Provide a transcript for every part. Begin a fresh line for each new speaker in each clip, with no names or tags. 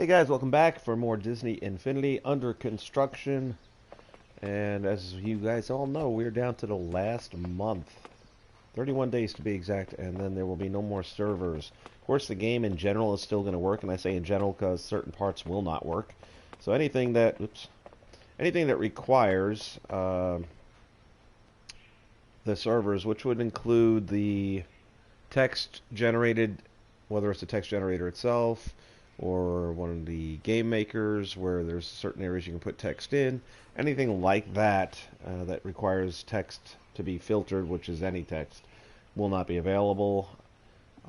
Hey guys, welcome back for more Disney Infinity under construction. And as you guys all know, we're down to the last month. 31 days to be exact, and then there will be no more servers. Of course, the game in general is still going to work, and I say in general because certain parts will not work. So anything that requires the servers, which would include the text generated, whether it's the text generator itself or one of the game makers where there's certain areas you can put text in, anything like that that requires text to be filtered, which is any text, will not be available.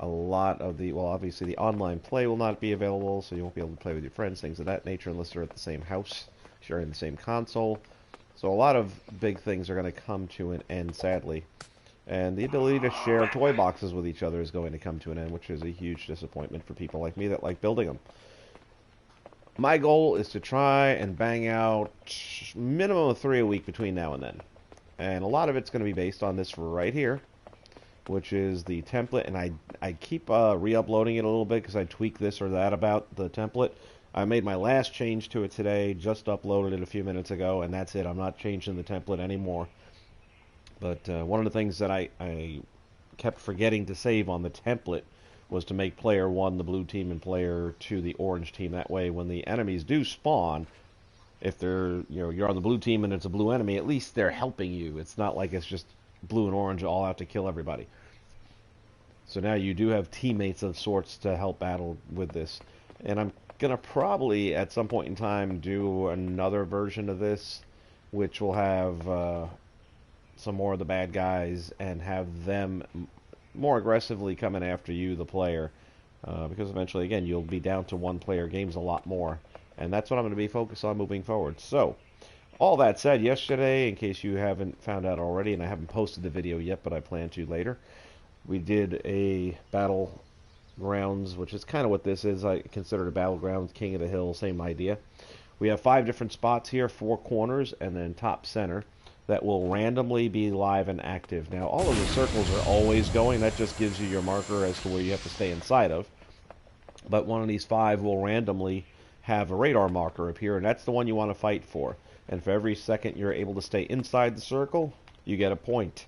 A lot of well, obviously the online play will not be available, so you won't be able to play with your friends, things of that nature, unless they're at the same house, sharing the same console. So a lot of big things are going to come to an end, sadly. And the ability to share toy boxes with each other is going to come to an end, which is a huge disappointment for people like me that like building them. My goal is to try and bang out minimum of 3 a week between now and then. And a lot of it's going to be based on this right here, which is the template. And I keep re-uploading it a little bit because I tweak this or that about the template. I made my last change to it today, just uploaded it a few minutes ago, and that's it. I'm not changing the template anymore. But one of the things that I kept forgetting to save on the template was to make player 1 the blue team and player 2 the orange team. That way, when the enemies do spawn, if you're on the blue team and it's a blue enemy, at least they're helping you. It's not like it's just blue and orange all out to kill everybody. So now you do have teammates of sorts to help battle with this. And I'm going to probably, at some point in time, do another version of this, which will have some more of the bad guys and have them more aggressively coming after you, the player, because eventually, again, you'll be down to one-player games a lot more, and that's what I'm going to be focused on moving forward. So, all that said, yesterday, in case you haven't found out already, and I haven't posted the video yet, but I plan to later, we did a battlegrounds, which is kind of what this is. I consider it a battlegrounds, King of the Hill, same idea. We have 5 different spots here, 4 corners, and then top center, that will randomly be live and active. Now, all of the circles are always going. That just gives you your marker as to where you have to stay inside of. But one of these 5 will randomly have a radar marker appear, and that's the one you want to fight for. And for every second you're able to stay inside the circle, you get a point.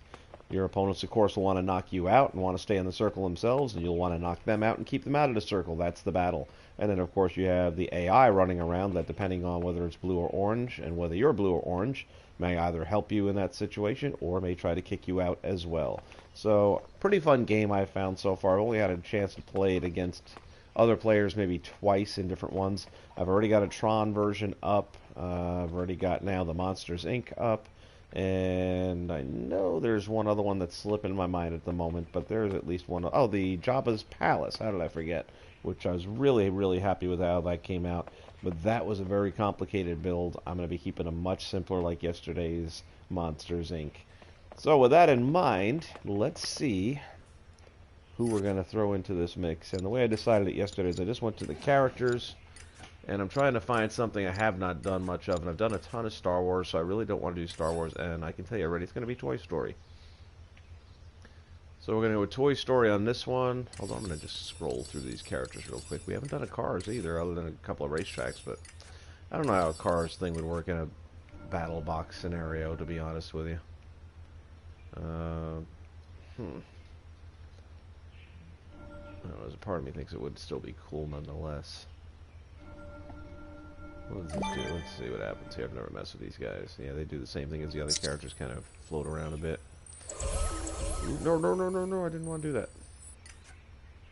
Your opponents, of course, will want to knock you out and want to stay in the circle themselves, and you'll want to knock them out and keep them out of the circle. That's the battle. And then, of course, you have the AI running around that, depending on whether it's blue or orange, and whether you're blue or orange, may either help you in that situation or may try to kick you out as well. So, pretty fun game I've found so far. I've only had a chance to play it against other players maybe twice in different ones. I've already got a Tron version up. I've already got now the Monsters Inc. up. And I know there's one other one that's slipping my mind at the moment, but there's at least one. Oh, the Jabba's Palace. How did I forget? Which I was really, really happy with how that came out. But that was a very complicated build. I'm going to be keeping them much simpler like yesterday's Monsters Inc. So with that in mind, let's see who we're going to throw into this mix. And the way I decided it yesterday is I just went to the characters, and I'm trying to find something I have not done much of. And I've done a ton of Star Wars, so I really don't want to do Star Wars. And I can tell you already, it's going to be Toy Story. So we're going to go with Toy Story on this one. Hold on, I'm going to just scroll through these characters real quick. We haven't done a Cars either, other than a couple of racetracks, but I don't know how a Cars thing would work in a battle box scenario, to be honest with you. I don't know, there's a part of me thinks it would still be cool nonetheless. What does this do? Let's see what happens here. I've never messed with these guys. Yeah, they do the same thing as the other characters, kind of float around a bit. Ooh, no, no, no, no, no, I didn't want to do that.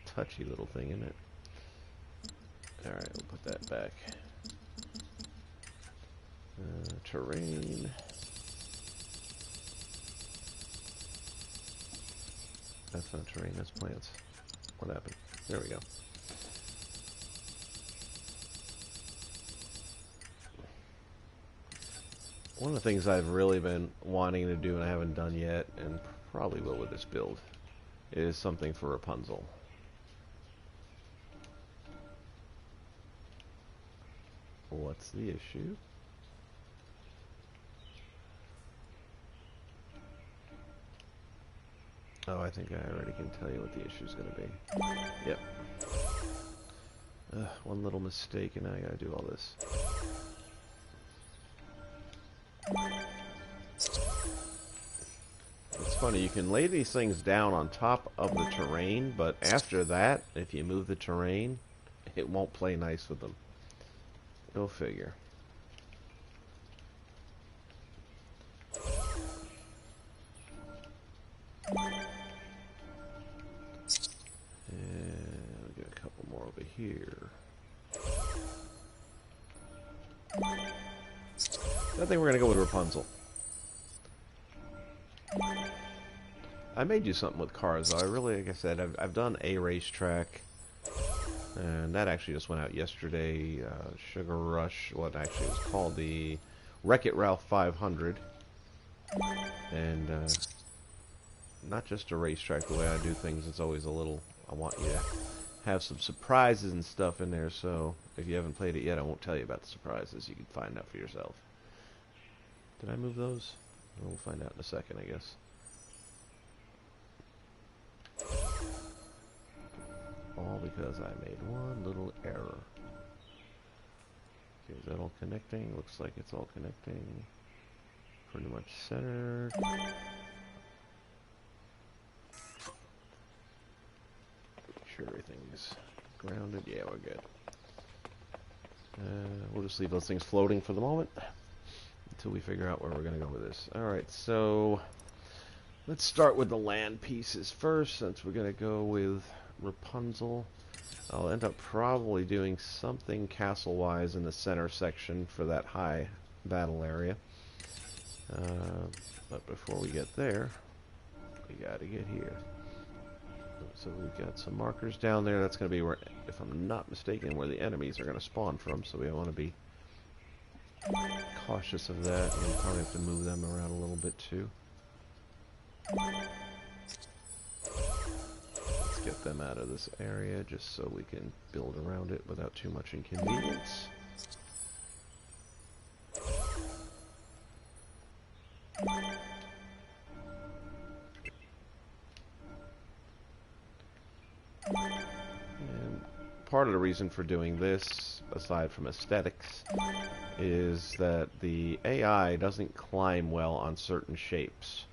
Touchy little thing, isn't it? Alright, we'll put that back. Terrain. That's not terrain, that's plants. What happened? There we go. One of the things I've really been wanting to do and I haven't done yet, and probably will with this build, is something for Rapunzel. What's the issue? Oh, I think I already can tell you what the issue is going to be. Yep. One little mistake and now I gotta do all this. It's funny, you can lay these things down on top of the terrain, but after that, if you move the terrain, it won't play nice with them. Go figure. And we got a couple more over here. I think we're gonna go with Rapunzel. I made you something with cars, though. I really, like I said, I've done a racetrack, and that actually just went out yesterday. Sugar Rush, what actually was called the Wreck-It Ralph 500, and not just a racetrack. The way I do things, it's always a little. I want you to have some surprises and stuff in there. So if you haven't played it yet, I won't tell you about the surprises. You can find out for yourself. Did I move those? We'll find out in a second, I guess. All because I made one little error. Okay, is that all connecting? Looks like it's all connecting. Pretty much centered. Sure everything's grounded. Yeah, we're good. We'll just leave those things floating for the moment until we figure out where we're going to go with this. Alright, so let's start with the land pieces first, since we're going to go with Rapunzel. I'll end up probably doing something castle-wise in the center section for that high battle area. But before we get there, we got to get here. So we've got some markers down there. That's going to be where, if I'm not mistaken, where the enemies are going to spawn from. So we want to be cautious of that. And we'll probably have to move them around a little bit too. Let's get them out of this area just so we can build around it without too much inconvenience. And part of the reason for doing this, aside from aesthetics, is that the AI doesn't climb well on certain shapes.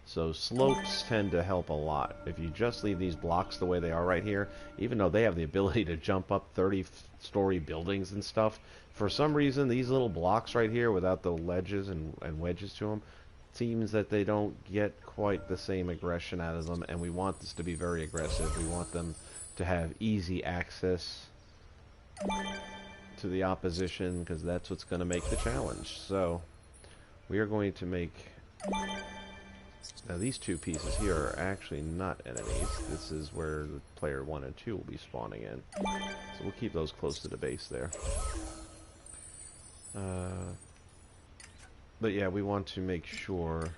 So slopes tend to help a lot. If you just leave these blocks the way they are right here, even though they have the ability to jump up 30-story buildings and stuff, for some reason these little blocks right here without the ledges and wedges to them, seems that they don't get quite the same aggression out of them, and we want this to be very aggressive. We want them to have easy access to the opposition, because that's what's going to make the challenge. So we are going to make... Now these two pieces here are actually not enemies. This is where the player 1 and 2 will be spawning in. So we'll keep those close to the base there. But yeah, we want to make sure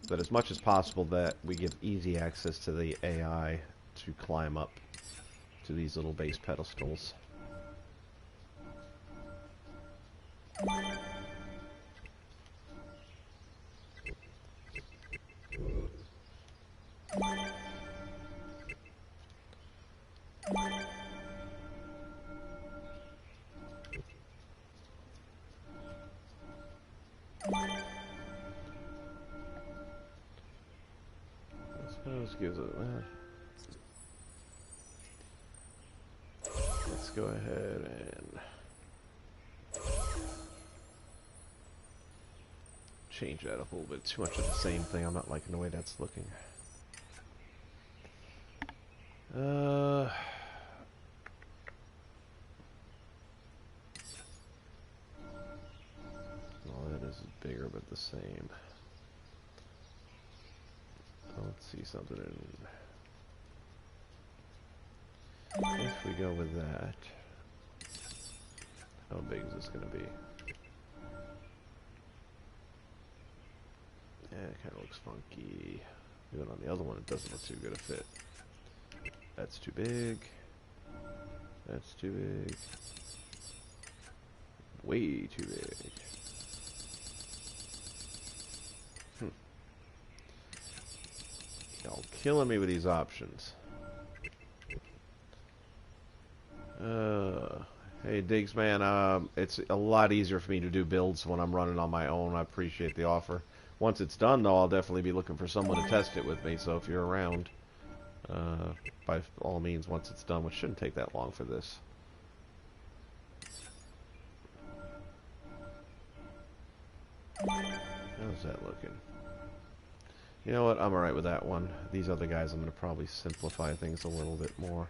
that as much as possible that we give easy access to the AI to climb up to these little base pedestals. Let's give it let's go ahead and change that up a little bit. Too much of the same thing. I'm not liking the way that's looking. All that is bigger but the same. Let's see something in. If we go with that, how big is this going to be? Yeah, it kind of looks funky. Even on the other one, it doesn't look too good a fit. That's too big. That's too big. Way too big. Y'all killing me with these options. Hey Diggs, man. It's a lot easier for me to do builds when I'm running on my own. I appreciate the offer. Once it's done, though, I'll definitely be looking for someone to test it with me. So if you're around, by all means, once it's done, which shouldn't take that long for this. How's that looking? You know what? I'm alright with that one. These other guys, I'm going to probably simplify things a little bit more.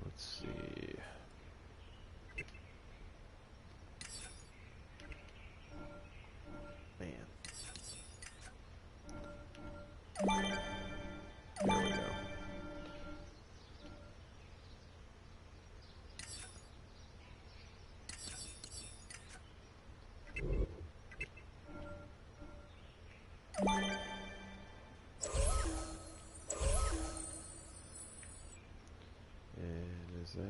Let's see. Man. There we go. And is that...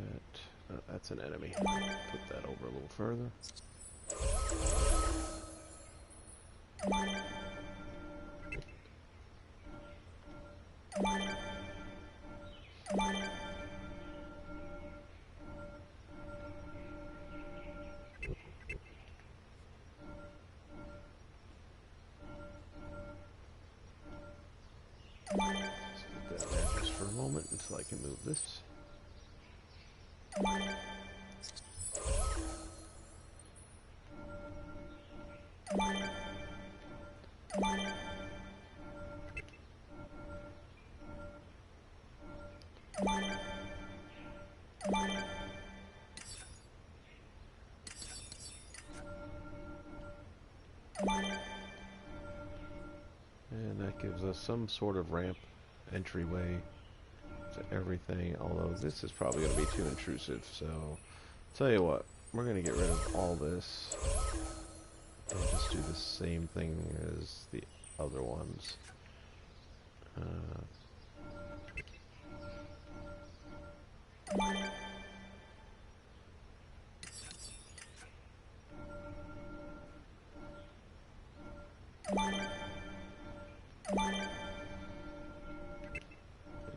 Oh, that's an enemy. Put that over a little further. Let's put that there just for a moment until I can move this. And that gives us some sort of ramp entryway to everything, although this is probably going to be too intrusive, so tell you what, we're going to get rid of all this and just do the same thing as the other ones.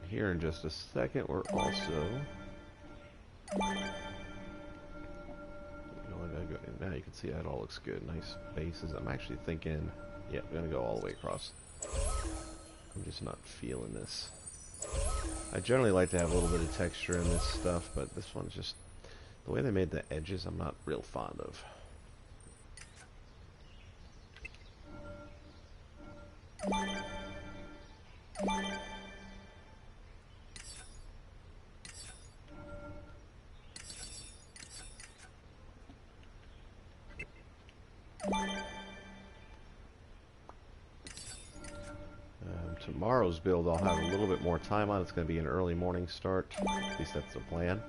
Here in just a second, we're also... You know, now you can see that all looks good. Nice bases. I'm actually thinking, yeah, I'm going to go all the way across. I'm just not feeling this. I generally like to have a little bit of texture in this stuff, but this one's just... The way they made the edges, I'm not real fond of. Tomorrow's build I'll have a little bit more time on. It's going to be an early morning start. At least that's the plan.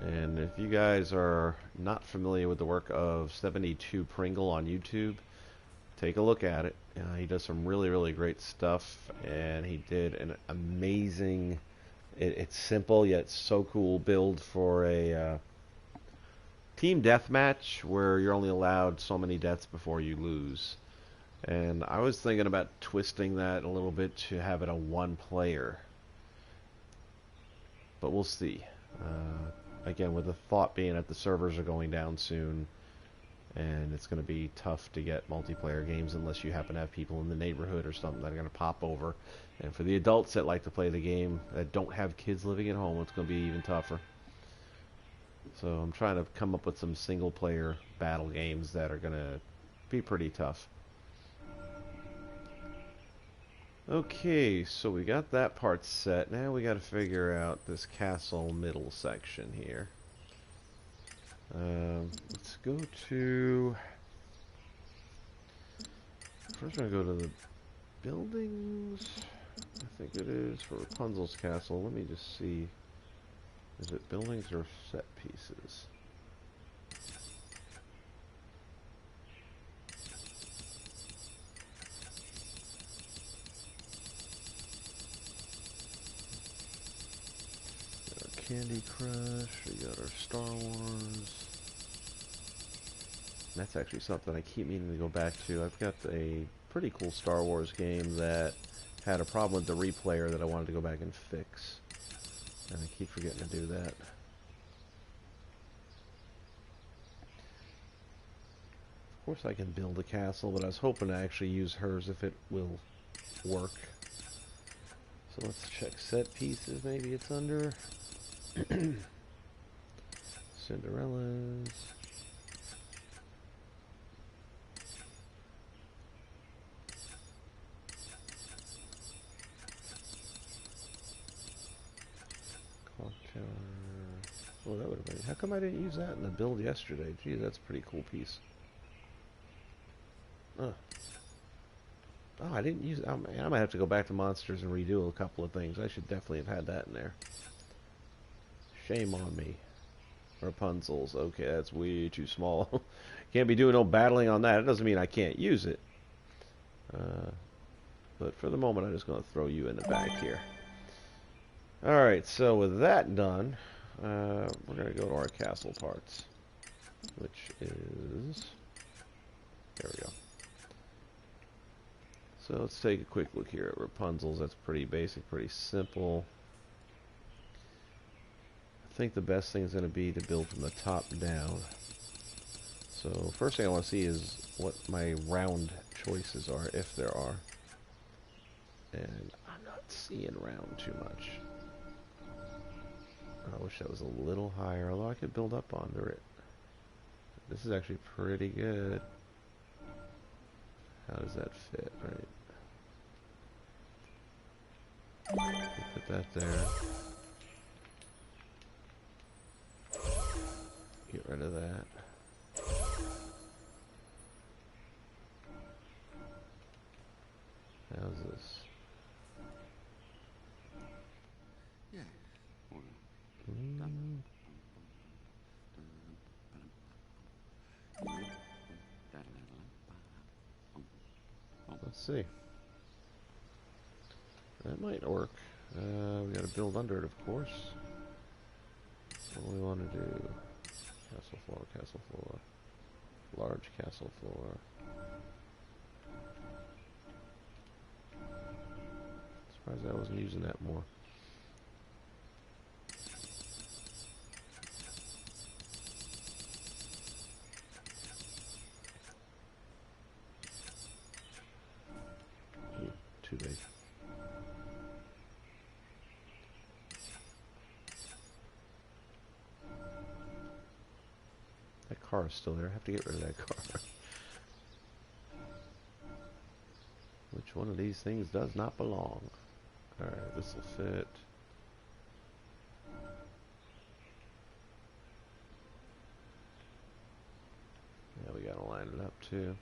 And if you guys are not familiar with the work of 72 Pringle on YouTube, take a look at it. He does some really, really great stuff, and he did an amazing, it's simple yet so cool build for a team deathmatch where you're only allowed so many deaths before you lose. And I was thinking about twisting that a little bit to have it a one player, but we'll see. Again, with the thought being that the servers are going down soon, and it's going to be tough to get multiplayer games unless you happen to have people in the neighborhood or something that are going to pop over. And for the adults that like to play the game that don't have kids living at home, it's going to be even tougher. So I'm trying to come up with some single player battle games that are going to be pretty tough. Okay, so we got that part set. Now we got to figure out this castle middle section here. Let's go to... First we're going to go to the buildings. I think it is for Rapunzel's castle. Let me just see. Is it buildings or set pieces? Candy Crush, we got our Star Wars. That's actually something I keep meaning to go back to. I've got a pretty cool Star Wars game that had a problem with the replayer that I wanted to go back and fix. And I keep forgetting to do that. Of course I can build a castle, but I was hoping to actually use hers if it will work. So let's check set pieces. Maybe it's under Cinderella's. Clock tower. Oh, that would have been. How come I didn't use that in the build yesterday? Gee, that's a pretty cool piece. Oh, I didn't use it. Oh, man, I might have to go back to monsters and redo a couple of things. I should definitely have had that in there. Shame on me. Rapunzel's. Okay, that's way too small. Can't be doing no battling on that. It doesn't mean I can't use it. But for the moment, I'm just going to throw you in the back here. Alright, so with that done, we're going to go to our castle parts, which is... There we go. So let's take a quick look here at Rapunzel's. That's pretty basic, pretty simple. I think the best thing is going to be to build from the top down. So first thing I want to see is what my round choices are, if there are. And I'm not seeing round too much. I wish that was a little higher, although I could build up under it. This is actually pretty good. How does that fit, right? Put that there. Get rid of that. How's this? Let's see. That might work. We gotta build under it, of course. What do we want to do? Castle floor, castle floor. Large castle floor. Surprised I wasn't using that more. Ooh, too big. That car is still there. I have to get rid of that car. Which one of these things does not belong? Alright, this will fit. Yeah, we gotta line it up too.